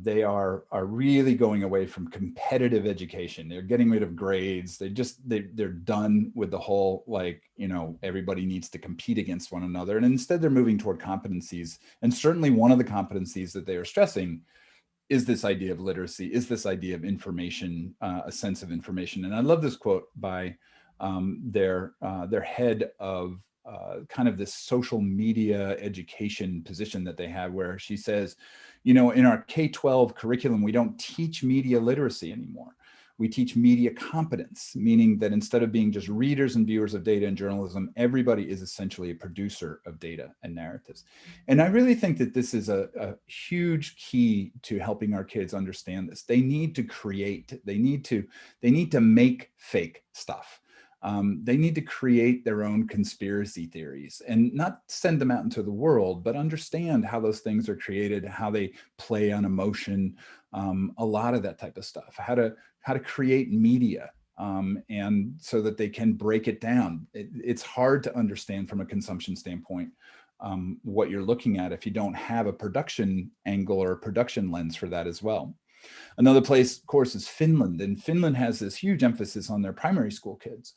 they are really going away from competitive education. They're getting rid of grades. They're done with the whole, like, you know, everybody needs to compete against one another. And instead they're moving toward competencies. And certainly one of the competencies that they are stressing is this idea of literacy, is this idea of information, a sense of information. And I love this quote by their head of kind of this social media education position that they have, where she says, you know, in our K-12 curriculum, we don't teach media literacy anymore. We teach media competence, meaning that instead of being just readers and viewers of data and journalism, everybody is essentially a producer of data and narratives. And I really think that this is a huge key to helping our kids understand this. They need to create, they need to make fake stuff. They need to create their own conspiracy theories and not send them out into the world, but understand how those things are created, how they play on emotion, a lot of that type of stuff, how to create media, and so that they can break it down. It's hard to understand from a consumption standpoint what you're looking at if you don't have a production angle or a production lens for that as well. Another place, of course, is Finland. And Finland has this huge emphasis on their primary school kids.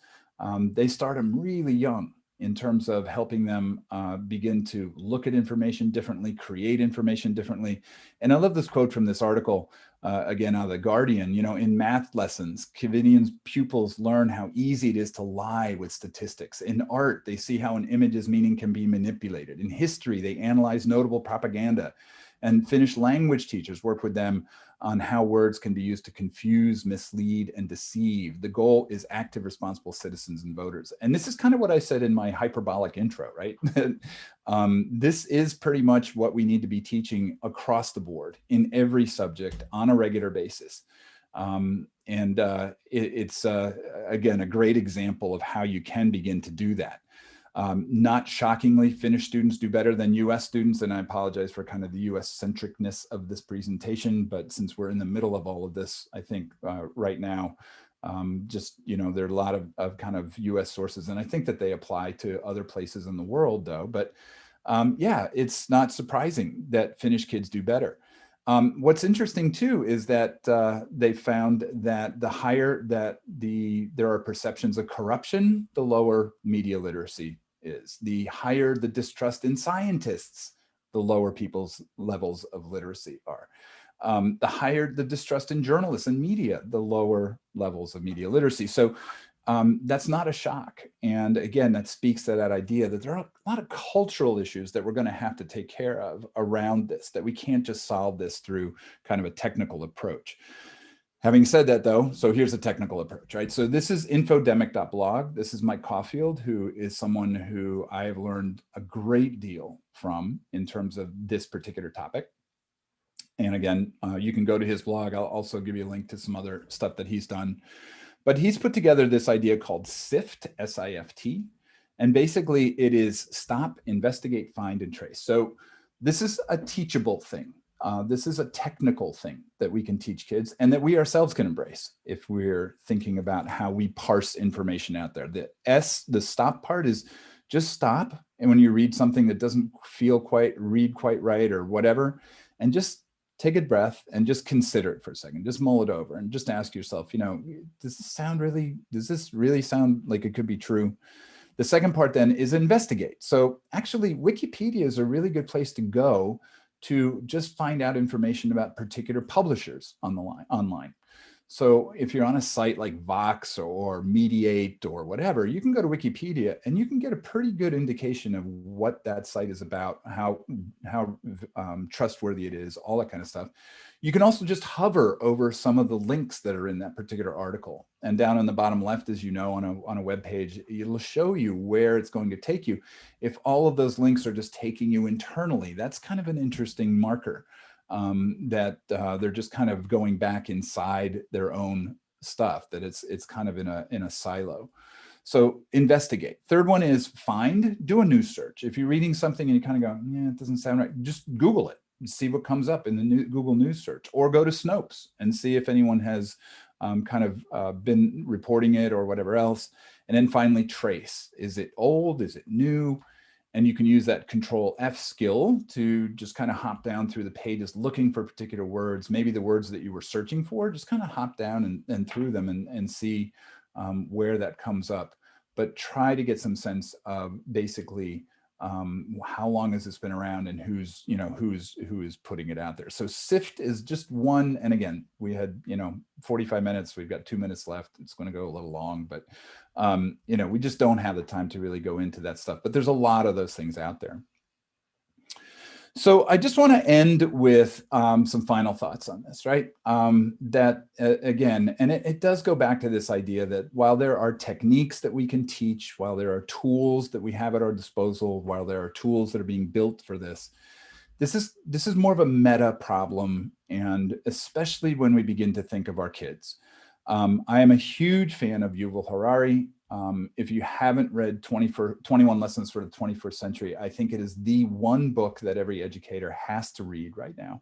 They start them really young in terms of helping them begin to look at information differently, create information differently. And I love this quote from this article, again, out of The Guardian. You know, in math lessons, Kivinian's pupils learn how easy it is to lie with statistics. In art, they see how an image's meaning can be manipulated. In history, they analyze notable propaganda And Finnish language teachers work with them on how words can be used to confuse, mislead, and deceive. The goal is active, responsible citizens and voters. And this is kind of what I said in my hyperbolic intro, right? This is pretty much what we need to be teaching across the board in every subject on a regular basis. It's again, a great example of how you can begin to do that. Not shockingly, Finnish students do better than US students, and I apologize for kind of the US centricness of this presentation, but since we're in the middle of all of this, I think right now, there are a lot of kind of US sources, and I think that they apply to other places in the world though, but yeah, it's not surprising that Finnish kids do better. What's interesting too is that they found that the higher that there are perceptions of corruption, the lower media literacy is. The higher the distrust in scientists, the lower people's levels of literacy are. The higher the distrust in journalists and media, the lower levels of media literacy. So that's not a shock. And again, that speaks to that idea that there are a lot of cultural issues that we're going to have to take care of around this, that we can't just solve this through kind of a technical approach. Having said that though, so here's a technical approach, right? So this is infodemic.blog. This is Mike Caulfield, who is someone who I have learned a great deal from in terms of this particular topic. And again, you can go to his blog. I'll also give you a link to some other stuff that he's done. But he's put together this idea called SIFT, S-I-F-T. And basically it is stop, investigate, find, and trace. So this is a teachable thing. This is a technical thing that we can teach kids and that we ourselves can embrace if we're thinking about how we parse information out there. The stop part is just stop. And when you read something that doesn't read quite right or whatever, and just take a breath and just consider it for a second, just mull it over and just ask yourself, does this really sound like it could be true? The second part then is investigate. So actually Wikipedia is a really good place to go to just find out information about particular publishers online. So if you're on a site like Vox or Mediate or whatever, you can go to Wikipedia and you can get a pretty good indication of what that site is about, how trustworthy it is, all that kind of stuff. You can also just hover over some of the links that are in that particular article. And down on the bottom left, as you know, on a web page, it'll show you where it's going to take you. If all of those links are just taking you internally, that's kind of an interesting marker. That they're just kind of going back inside their own stuff, that it's kind of in a silo. So investigate. Third one is find, do a news search. If you're reading something and you kind of go, yeah, it doesn't sound right, just Google it, see what comes up in the Google News search, or go to Snopes and see if anyone has been reporting it or whatever else. And then finally trace. Is it old? Is it new? And you can use that Control F skill to just kind of hop down through the pages looking for particular words, maybe the words that you were searching for, just kind of hop down and through them and see where that comes up. But try to get some sense of basically how long has this been around and who is putting it out there. So SIFT is just one. And again, we had 45 minutes. We've got 2 minutes left. It's going to go a little long, but we just don't have the time to really go into that stuff. But there's a lot of those things out there. So I just want to end with some final thoughts on this, right? Again, and it does go back to this idea that while there are techniques that we can teach, while there are tools that we have at our disposal, while there are tools that are being built for this is more of a meta problem, and especially when we begin to think of our kids. I am a huge fan of Yuval Harari. If you haven't read 21 Lessons for the 21st Century, I think it is the one book that every educator has to read right now.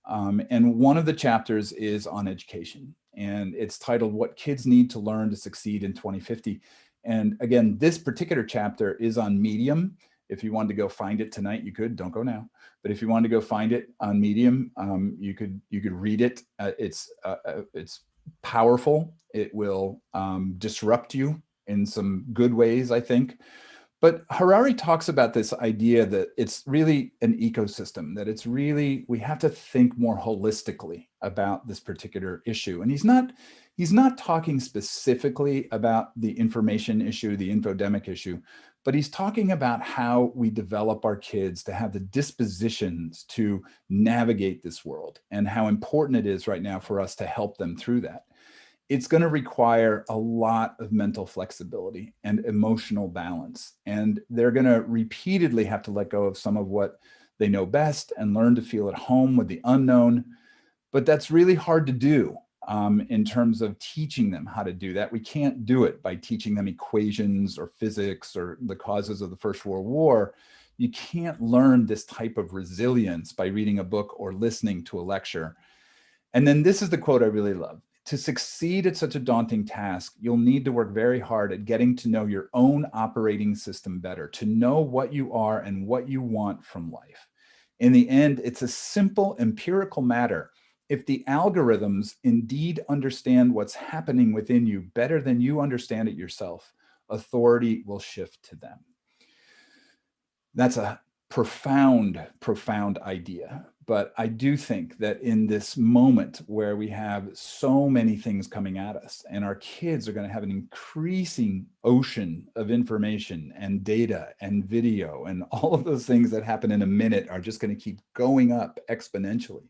And one of the chapters is on education, and it's titled What Kids Need to Learn to Succeed in 2050. And again, this particular chapter is on Medium. If you wanted to go find it tonight, you could. Don't go now. But if you wanted to go find it on Medium, you could read it. It's powerful. It will disrupt you in some good ways, I think. But Harari talks about this idea that it's really an ecosystem, that it's really, we have to think more holistically about this particular issue. And he's not talking specifically about the information issue, the infodemic issue, but he's talking about how we develop our kids to have the dispositions to navigate this world and how important it is right now for us to help them through that. It's going to require a lot of mental flexibility and emotional balance. And they're going to repeatedly have to let go of some of what they know best and learn to feel at home with the unknown. But that's really hard to do in terms of teaching them how to do that. We can't do it by teaching them equations or physics or the causes of the First World War. You can't learn this type of resilience by reading a book or listening to a lecture. And then this is the quote I really love. To succeed at such a daunting task, you'll need to work very hard at getting to know your own operating system better, to know what you are and what you want from life. In the end, it's a simple empirical matter. If the algorithms indeed understand what's happening within you better than you understand it yourself, authority will shift to them. That's a profound, profound idea. But I do think that in this moment where we have so many things coming at us and our kids are going to have an increasing ocean of information and data and video and all of those things that happen in a minute are just going to keep going up exponentially.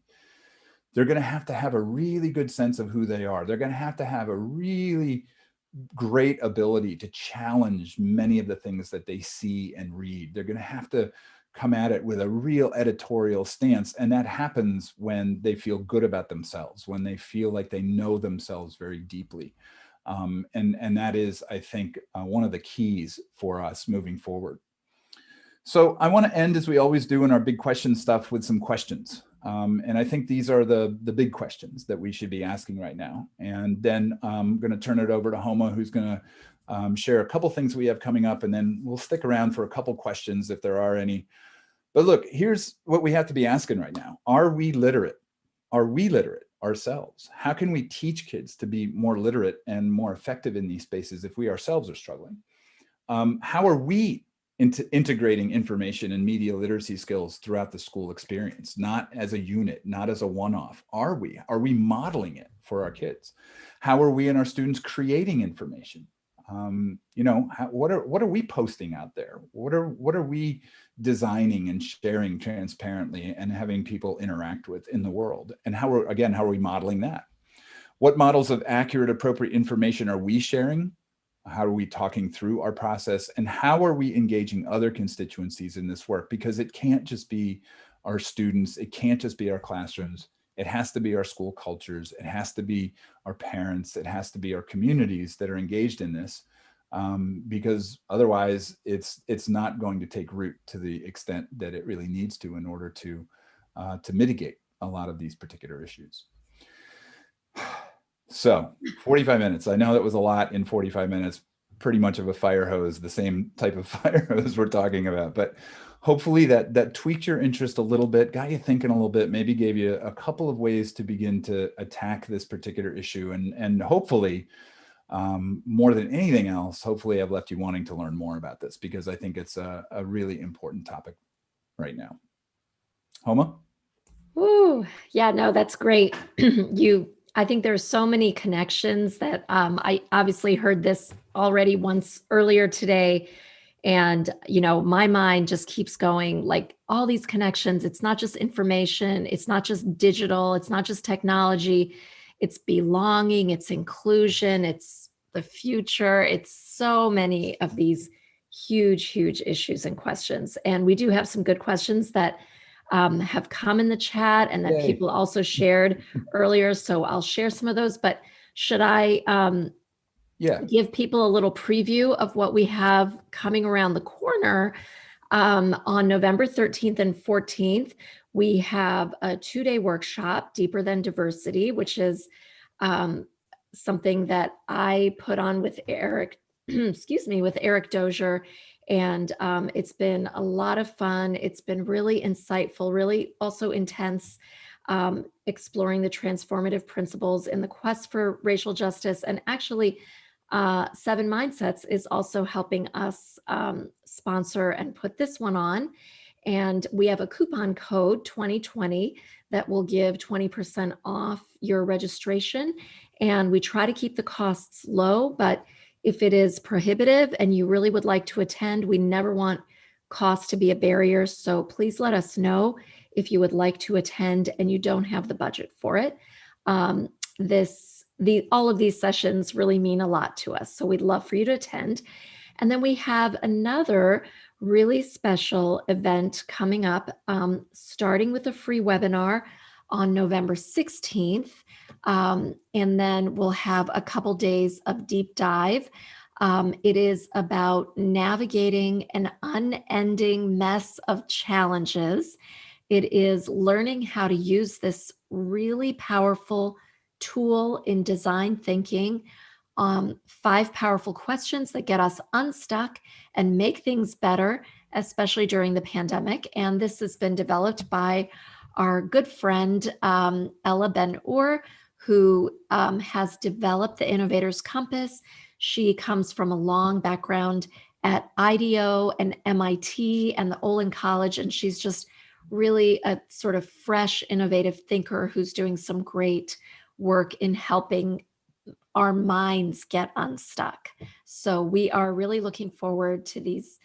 They're going to have a really good sense of who they are. They're going to have a really great ability to challenge many of the things that they see and read. They're going to have to come at it with a real editorial stance. And that happens when they feel good about themselves, when they feel like they know themselves very deeply. And that is, I think, one of the keys for us moving forward. So I want to end, as we always do in our big question stuff, with some questions. And I think these are the big questions that we should be asking right now. And then I'm going to turn it over to Homa, who's going to share a couple things we have coming up, and then we'll stick around for a couple questions if there are any. But look, here's what we have to be asking right now. Are we literate? Are we literate ourselves? How can we teach kids to be more literate and more effective in these spaces if we ourselves are struggling? How are we integrating information and media literacy skills throughout the school experience, not as a unit, not as a one-off? Are we modeling it for our kids? How are we and our students creating information? What are we posting out there? What are we designing and sharing transparently and having people interact with in the world? And how are we modeling that? What models of accurate, appropriate information are we sharing? How are we talking through our process? And how are we engaging other constituencies in this work? Because it can't just be our students. It can't just be our classrooms. It has to be our school cultures. It has to be our parents. It has to be our communities that are engaged in this, because otherwise it's not going to take root to the extent that it really needs to in order to mitigate a lot of these particular issues. So 45 minutes. I know that was a lot in 45 minutes, pretty much of a fire hose, the same type of fire hose we're talking about. But hopefully that tweaked your interest a little bit, got you thinking a little bit, maybe gave you a couple of ways to begin to attack this particular issue. And hopefully, more than anything else, hopefully I've left you wanting to learn more about this, because I think it's a really important topic right now. Homa? Ooh, yeah, no, that's great. I think there's so many connections that I obviously heard this already once earlier today. And, my mind just keeps going, like, all these connections. It's not just information. It's not just digital. It's not just technology. It's belonging. It's inclusion. It's the future. It's so many of these huge, huge issues and questions. And we do have some good questions that have come in the chat and that people also shared earlier. So I'll share some of those, but should I give people a little preview of what we have coming around the corner? On November 13th and 14th, we have a 2-day workshop, Deeper Than Diversity, which is something that I put on with Eric, with Eric Dozier. And it's been a lot of fun. It's been really insightful, really also intense, exploring the transformative principles in the quest for racial justice. And actually, 7 Mindsets is also helping us sponsor and put this one on. And we have a coupon code 2020 that will give 20% off your registration. And we try to keep the costs low, but If it is prohibitive and you really would like to attend, we never want cost to be a barrier. So please let us know if you would like to attend and you don't have the budget for it. All of these sessions really mean a lot to us. So we'd love for you to attend. And then we have another really special event coming up, starting with a free webinar on November 16th. And then we'll have a couple days of deep dive. It is about navigating an unending mess of challenges. It is learning how to use this really powerful tool in design thinking. 5 powerful questions that get us unstuck and make things better, especially during the pandemic. And this has been developed by our good friend, Ella Ben-Or, who has developed the Innovator's Compass. She comes from a long background at IDEO and MIT and the Olin College, and she's just really a sort of fresh, innovative thinker who's doing some great work in helping our minds get unstuck. So we are really looking forward to these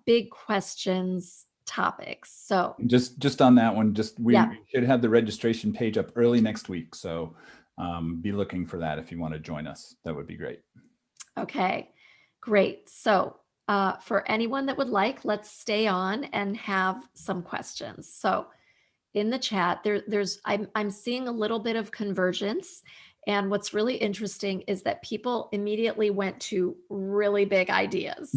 big questions topics. So just on that one, we Yeah. should have the registration page up early next week. So be looking for that if you want to join us. That would be great. Okay, great. So for anyone that would like, let's stay on and have some questions. So in the chat, I'm seeing a little bit of convergence. And what's really interesting is that people immediately went to really big ideas.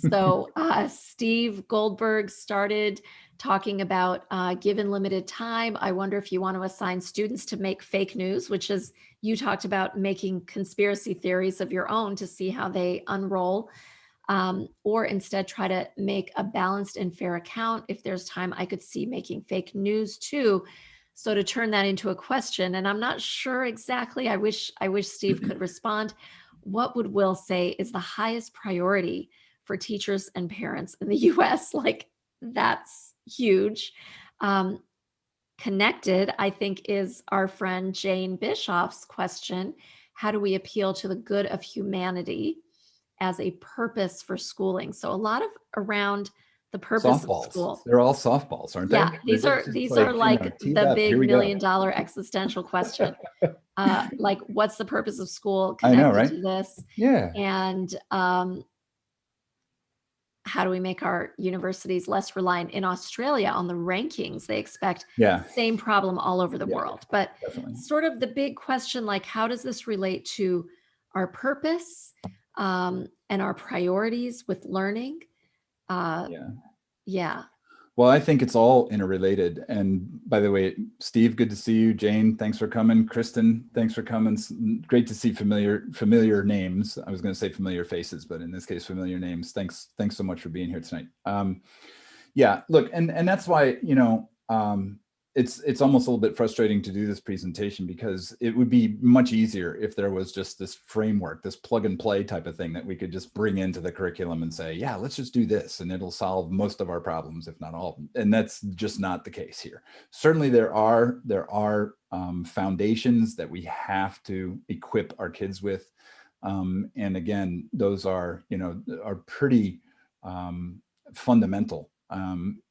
So Steve Goldberg started talking about given limited time, I wonder if you want to assign students to make fake news, which is, you talked about making conspiracy theories of your own to see how they unroll. Or instead try to make a balanced and fair account. If there's time, I could see making fake news too. So to turn that into a question, and I'm not sure exactly, I wish Steve could respond. What would Will say is the highest priority for teachers and parents in the US? Like, that's huge. Connected, I think, is our friend Jane Bischoff's question. How do we appeal to the good of humanity as a purpose for schooling? So a lot of around the purpose of Softballs. school. They're all softballs, aren't they? Yeah, these are like teed the up. Here big we $1 go. million existential question. Like, what's the purpose of school I know, connected right? to this? Yeah. And how do we make our universities less reliant? In Australia, on the rankings, they expect Yeah. same problem all over the world. But Definitely. sort of the big question, like, how does this relate to our purpose and our priorities with learning? Yeah. Well, I think it's all interrelated. And by the way, Steve, good to see you. Jane, thanks for coming. Kristen, thanks for coming. Great to see familiar names. I was going to say familiar faces, but in this case, familiar names. Thanks so much for being here tonight. Yeah, look, and that's why, it's almost a little bit frustrating to do this presentation, because it would be much easier if there was just this framework, this plug and play type of thing that we could just bring into the curriculum and say, yeah, let's just do this and it'll solve most of our problems, if not all of them. And that's just not the case here. Certainly there are foundations that we have to equip our kids with. And again, those are pretty fundamental.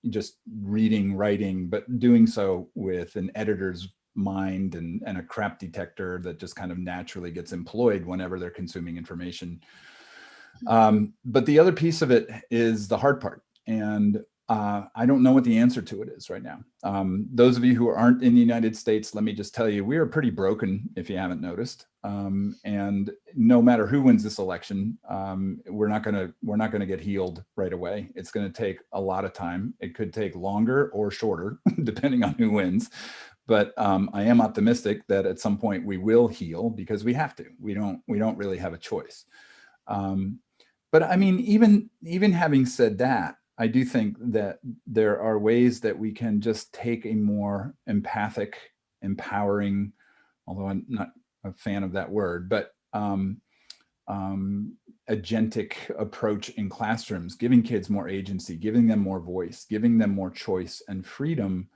Just reading, writing, but doing so with an editor's mind and a crap detector that just kind of naturally gets employed whenever they're consuming information. But the other piece of it is the hard part. And I don't know what the answer to it is right now. Those of you who aren't in the United States, let me just tell you, we are pretty broken, if you haven't noticed. And no matter who wins this election, we're not gonna get healed right away. It's gonna take a lot of time. It could take longer or shorter, depending on who wins. But I am optimistic that at some point we will heal, because we have to. We don't really have a choice. But I mean, even having said that, I do think that there are ways that we can just take a more empathic, empowering, although I'm not a fan of that word, but agentic approach in classrooms, giving kids more agency, giving them more voice, giving them more choice and freedom.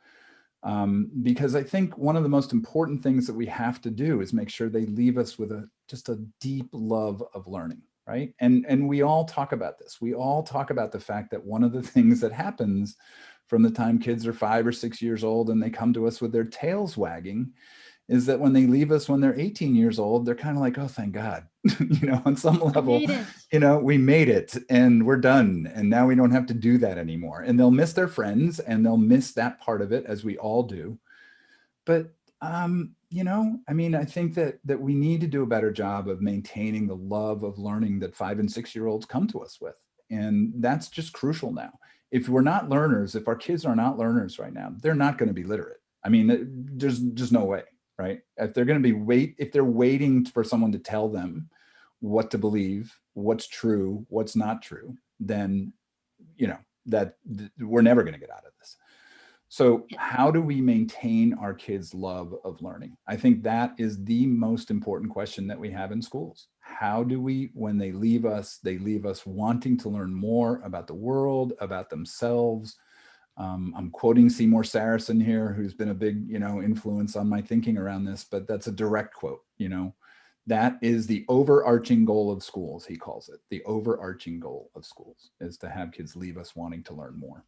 Because I think one of the most important things that we have to do is make sure they leave us with just a deep love of learning. right? And we all talk about this. We all talk about the fact that one of the things that happens from the time kids are 5 or 6 years old and they come to us with their tails wagging is that when they leave us when they're 18 years old, they're kind of like, oh, thank God, on some level, we made it and we're done. And now we don't have to do that anymore. And they'll miss their friends and they'll miss that part of it, as we all do. But, I think that we need to do a better job of maintaining the love of learning that 5 and 6 year olds come to us with. And that's just crucial now. If we're not learners, if our kids are not learners right now, they're not going to be literate. I mean, there's just no way. Right? If they're going to if they're waiting for someone to tell them what to believe, what's true, what's not true, then, that we're never going to get out of this. So how do we maintain our kids' love of learning? I think that is the most important question that we have in schools. How do we, when they leave us wanting to learn more about the world, about themselves. I'm quoting Seymour Saracen here, who's been a big, influence on my thinking around this, but that's a direct quote. That is the overarching goal of schools, he calls it. The overarching goal of schools is to have kids leave us wanting to learn more.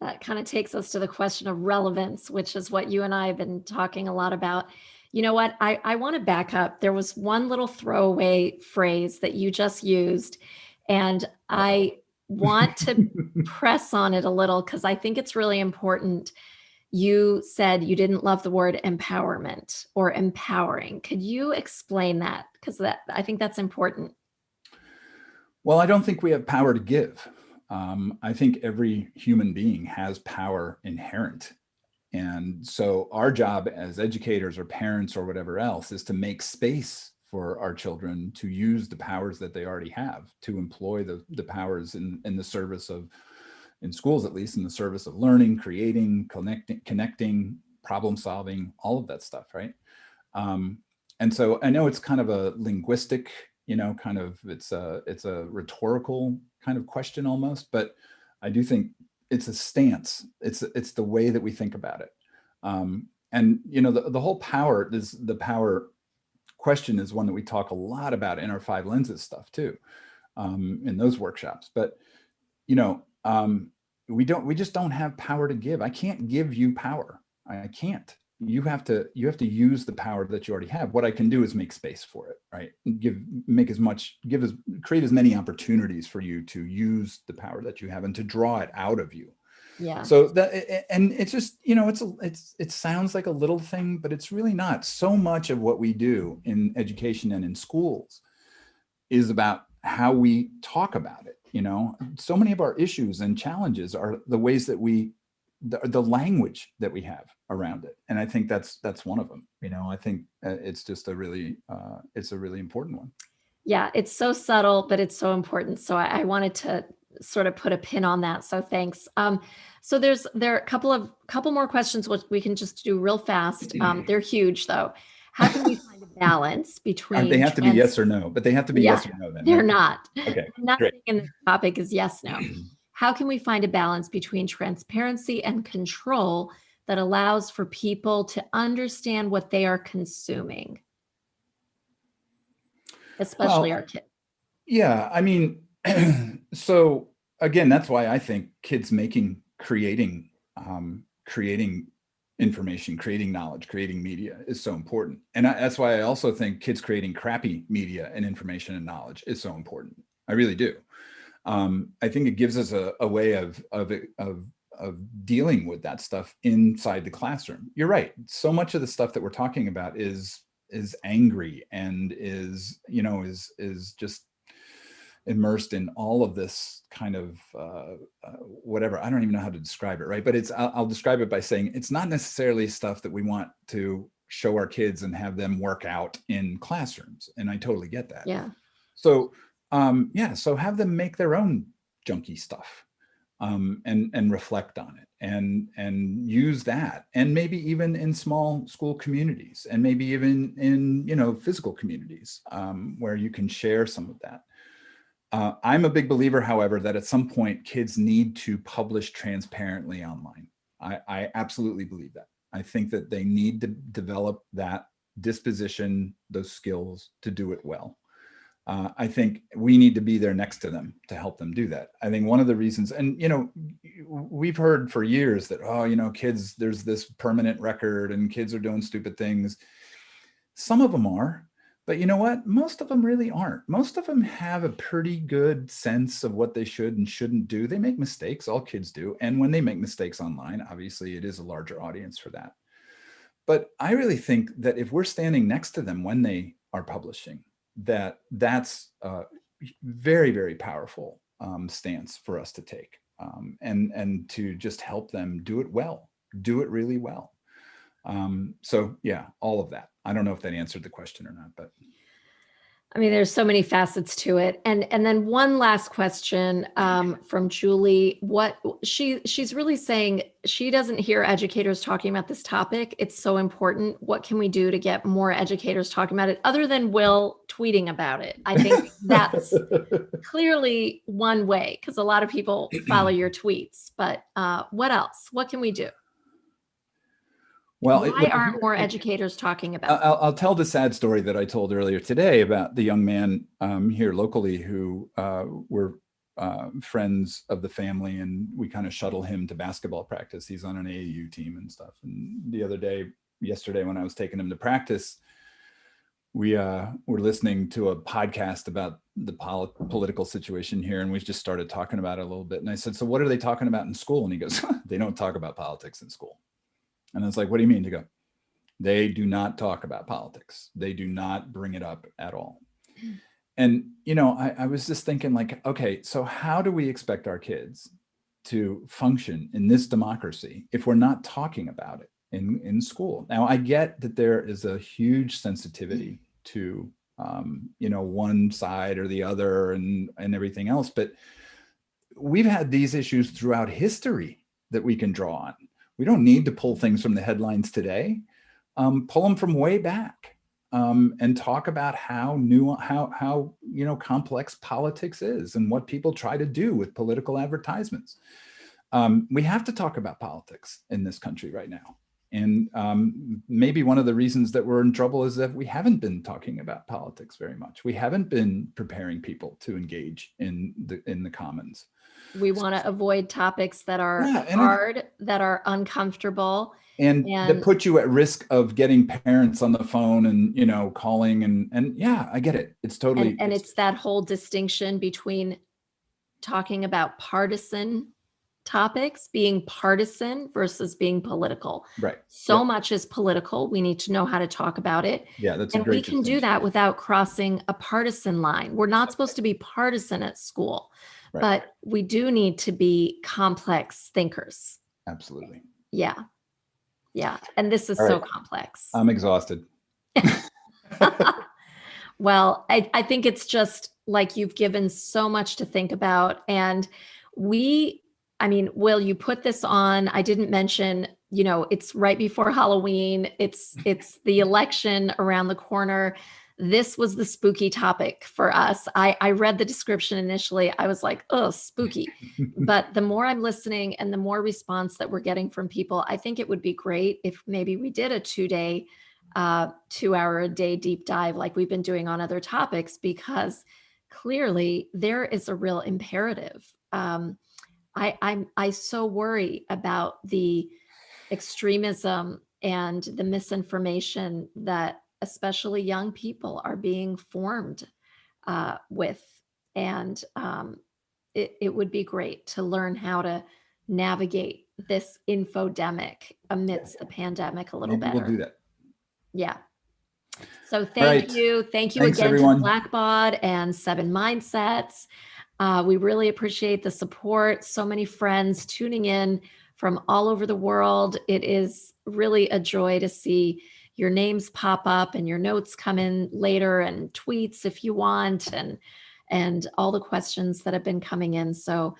That kind of takes us to the question of relevance, which is what you and I have been talking a lot about. You know what? I want to back up. There was one little throwaway phrase that you just used, and I want to press on it a little because I think it's really important. You said you didn't love the word empowerment or empowering. Could you explain that? Because I think that's important. Well, I don't think we have power to give. I think every human being has power inherent. And so our job as educators or parents or whatever else is to make space for our children to use the powers that they already have, to employ the powers in the service of, in schools at least, in the service of learning, creating, connecting, problem solving, all of that stuff, right? And so I know it's kind of a linguistic, it's a rhetorical kind of question almost, but I do think it's a stance. It's the way that we think about it. And the whole power, the power question is one that we talk a lot about in our 5 lenses stuff too, in those workshops. But we just don't have power to give. I can't give you power. I can't. You have to use the power that you already have. What I can do is make space for it, right? Create as many opportunities for you to use the power that you have and to draw it out of you. Yeah. So that, and it's just, it sounds like a little thing, but it's really not. So much of what we do in education and in schools is about how we talk about it. So many of our issues and challenges are the ways that the language that we have around it. And I think that's one of them. I think it's just it's a really important one. Yeah, it's so subtle, but it's so important. So I wanted to sort of put a pin on that. So thanks. So there are a couple more questions which we can just do real fast. They're huge though. How can we find a balance between? They have to be yes or no, but they have to be yes or no then. They're not. Okay. Nothing in the topic is yes, no. How can we find a balance between transparency and control that allows for people to understand what they are consuming? Especially our kids. Yeah, I mean, so again, that's why I think kids creating information, creating knowledge, creating media is so important. And that's why I also think kids creating crappy media and information and knowledge is so important. I really do. I think it gives us a way of dealing with that stuff inside the classroom. You're right. So much of the stuff that we're talking about is angry and is just immersed in all of this kind of whatever. I don't even know how to describe it, right? But I'll describe it by saying it's not necessarily stuff that we want to show our kids and have them work out in classrooms. And I totally get that. Yeah. So so have them make their own junky stuff and reflect on it and use that, and maybe even in small school communities, and maybe even in physical communities where you can share some of that. I'm a big believer, however, that at some point kids need to publish transparently online. I absolutely believe that. I think that they need to develop that disposition, those skills to do it well. I think we need to be there next to them to help them do that. I think one of the reasons, and we've heard for years that, kids, there's this permanent record and kids are doing stupid things. Some of them are, but you know what? Most of them really aren't. Most of them have a pretty good sense of what they should and shouldn't do. They make mistakes, all kids do. And when they make mistakes online, obviously it is a larger audience for that. But I really think that if we're standing next to them when they are publishing, that's a very, very powerful stance for us to take, and to just help them do it really well. So yeah, all of that. I don't know if that answered the question or not, but. I mean, there's so many facets to it. And then one last question from Julie. She's really saying she doesn't hear educators talking about this topic. It's so important. What can we do to get more educators talking about it other than Will tweeting about it? I think that's clearly one way, because a lot of people follow your tweets. But what else? What can we do? Well, why aren't more educators talking about it? I'll tell the sad story that I told earlier today about the young man here locally who were friends of the family, and we kind of shuttle him to basketball practice. He's on an AAU team and stuff. And yesterday, when I was taking him to practice, we were listening to a podcast about the political situation here, and we just started talking about it a little bit. And I said, "So what are they talking about in school?" And he goes, "They don't talk about politics in school." And I was like, "What do you mean?" To go, "They do not talk about politics. They do not bring it up at all." And, I was just thinking like, okay, so how do we expect our kids to function in this democracy if we're not talking about it in school? Now, I get that there is a huge sensitivity to, one side or the other and everything else, but we've had these issues throughout history that we can draw on. We don't need to pull things from the headlines today. Pull them from way back, and talk about how complex politics is and what people try to do with political advertisements. We have to talk about politics in this country right now. And maybe one of the reasons that we're in trouble is that we haven't been talking about politics very much. We haven't been preparing people to engage in the commons. We want to avoid topics that are hard, that are uncomfortable. And that put you at risk of getting parents on the phone and, calling and yeah, I get it. It's totally. And it's that whole distinction between talking about partisan topics, being partisan versus being political. Right. So much is political. We need to know how to talk about it. Yeah, that's and we can do that without crossing a partisan line. We're not supposed to be partisan at school. Right. But we do need to be complex thinkers. Absolutely. Yeah. Yeah. And this is so complex. I'm exhausted. Well, I think it's just like you've given so much to think about. And Will, you put this on, I didn't mention, it's right before Halloween. It's the election around the corner. This was the spooky topic for us. I read the description initially. I was like, oh, spooky. But the more I'm listening and the more response that we're getting from people, I think it would be great if maybe we did a 2-day, 2-hour a day deep dive like we've been doing on other topics, because clearly there is a real imperative. I so worry about the extremism and the misinformation that especially young people are being formed with. And it would be great to learn how to navigate this infodemic amidst the pandemic a little better. We'll do that. Yeah. So thank you. Thank you. Thanks, again, everyone. To Blackbaud and 7 Mindsets. We really appreciate the support. So many friends tuning in from all over the world. It is really a joy to see your names pop up and your notes come in later, and tweets if you want, and all the questions that have been coming in. So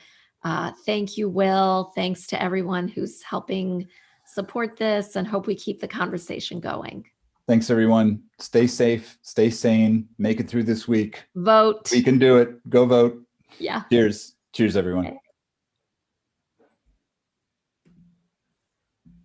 thank you, Will. Thanks to everyone who's helping support this, and hope we keep the conversation going. Thanks, everyone. Stay safe, stay sane, make it through this week. Vote. We can do it. Go vote. Yeah. Cheers. Cheers, everyone. Okay.